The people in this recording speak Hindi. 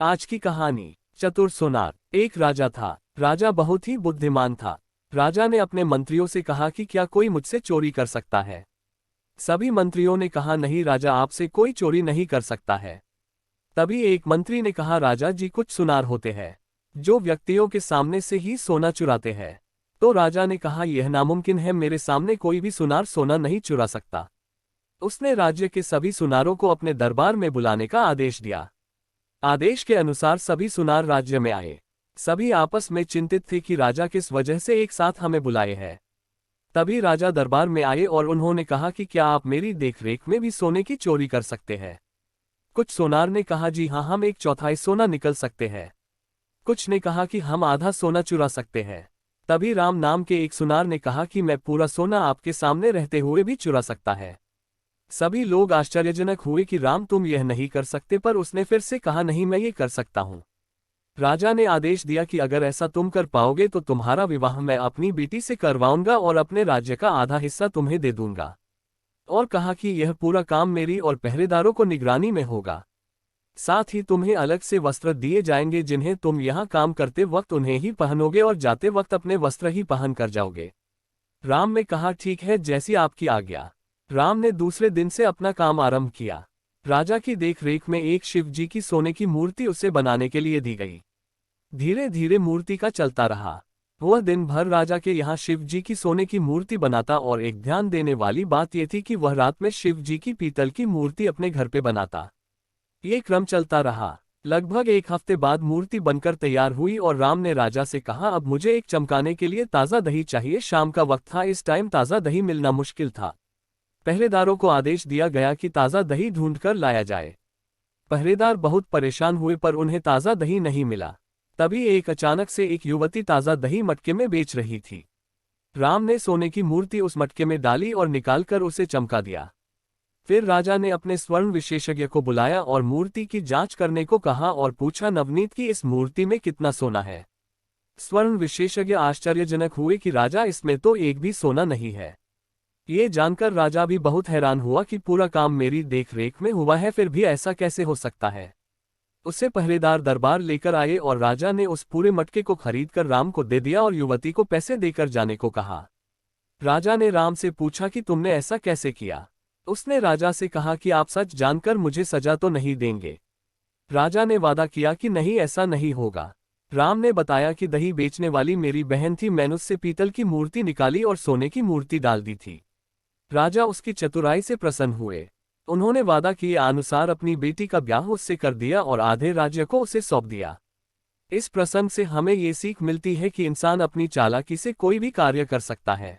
आज की कहानी। चतुर सोनार। एक राजा था। राजा बहुत ही बुद्धिमान था। राजा ने अपने मंत्रियों से कहा कि क्या कोई मुझसे चोरी कर सकता है। सभी मंत्रियों ने कहा नहीं राजा, आपसे कोई चोरी नहीं कर सकता है। तभी एक मंत्री ने कहा राजा जी, कुछ सुनार होते हैं जो व्यक्तियों के सामने से ही सोना चुराते हैं। तो राजा ने कहा यह नामुमकिन है, मेरे सामने कोई भी सुनार सोना नहीं चुरा सकता। उसने राज्य के सभी सुनारों को अपने दरबार में बुलाने का आदेश दिया। आदेश के अनुसार सभी सुनार राज्य में आए। सभी आपस में चिंतित थे कि राजा किस वजह से एक साथ हमें बुलाए हैं। तभी राजा दरबार में आए और उन्होंने कहा कि क्या आप मेरी देखरेख में भी सोने की चोरी कर सकते हैं। कुछ सोनार ने कहा जी हाँ, हम 1/4 सोना निकल सकते हैं। कुछ ने कहा कि हम आधा सोना चुरा सकते हैं। तभी राम नाम के एक सुनार ने कहा कि मैं पूरा सोना आपके सामने रहते हुए भी चुरा सकता है। सभी लोग आश्चर्यजनक हुए कि राम तुम यह नहीं कर सकते, पर उसने फिर से कहा नहीं, मैं ये कर सकता हूँ। राजा ने आदेश दिया कि अगर ऐसा तुम कर पाओगे तो तुम्हारा विवाह मैं अपनी बेटी से करवाऊंगा और अपने राज्य का आधा हिस्सा तुम्हें दे दूंगा। और कहा कि यह पूरा काम मेरी और पहरेदारों को निगरानी में होगा। साथ ही तुम्हें अलग से वस्त्र दिए जाएंगे जिन्हें तुम यहाँ काम करते वक्त उन्हें ही पहनोगे और जाते वक्त अपने वस्त्र ही पहन कर जाओगे। राम ने कहा ठीक है, जैसी आपकी आज्ञा। राम ने दूसरे दिन से अपना काम आरंभ किया। राजा की देखरेख में एक शिव जी की सोने की मूर्ति उसे बनाने के लिए दी गई। धीरे धीरे मूर्ति का चलता रहा। वह दिन भर राजा के यहाँ शिव जी की सोने की मूर्ति बनाता और एक ध्यान देने वाली बात यह थी कि वह रात में शिव जी की पीतल की मूर्ति अपने घर पे बनाता। ये क्रम चलता रहा। लगभग एक हफ्ते बाद मूर्ति बनकर तैयार हुई और राम ने राजा से कहा अब मुझे एक चमकाने के लिए ताज़ा दही चाहिए। शाम का वक्त था, इस टाइम ताज़ा दही मिलना मुश्किल था। पहरेदारों को आदेश दिया गया कि ताज़ा दही ढूंढकर लाया जाए। पहरेदार बहुत परेशान हुए पर उन्हें ताज़ा दही नहीं मिला। तभी एक अचानक से एक युवती ताज़ा दही मटके में बेच रही थी। राम ने सोने की मूर्ति उस मटके में डाली और निकालकर उसे चमका दिया। फिर राजा ने अपने स्वर्ण विशेषज्ञ को बुलाया और मूर्ति की जांच करने को कहा और पूछा नवनीत की इस मूर्ति में कितना सोना है। स्वर्ण विशेषज्ञ आश्चर्यजनक हुए कि राजा, इसमें तो एक भी सोना नहीं है। ये जानकर राजा भी बहुत हैरान हुआ कि पूरा काम मेरी देखरेख में हुआ है, फिर भी ऐसा कैसे हो सकता है। उसे पहरेदार दरबार लेकर आए और राजा ने उस पूरे मटके को खरीदकर राम को दे दिया और युवती को पैसे देकर जाने को कहा। राजा ने राम से पूछा कि तुमने ऐसा कैसे किया। उसने राजा से कहा कि आप सच जानकर मुझे सजा तो नहीं देंगे। राजा ने वादा किया कि नहीं, ऐसा नहीं होगा। राम ने बताया कि दही बेचने वाली मेरी बहन थी, मैंने उससे पीतल की मूर्ति निकाली और सोने की मूर्ति डाल दी थी। राजा उसकी चतुराई से प्रसन्न हुए। उन्होंने वादा किए अनुसार अपनी बेटी का ब्याह उससे कर दिया और आधे राज्य को उसे सौंप दिया। इस प्रसंग से हमें ये सीख मिलती है कि इंसान अपनी चालाकी से कोई भी कार्य कर सकता है।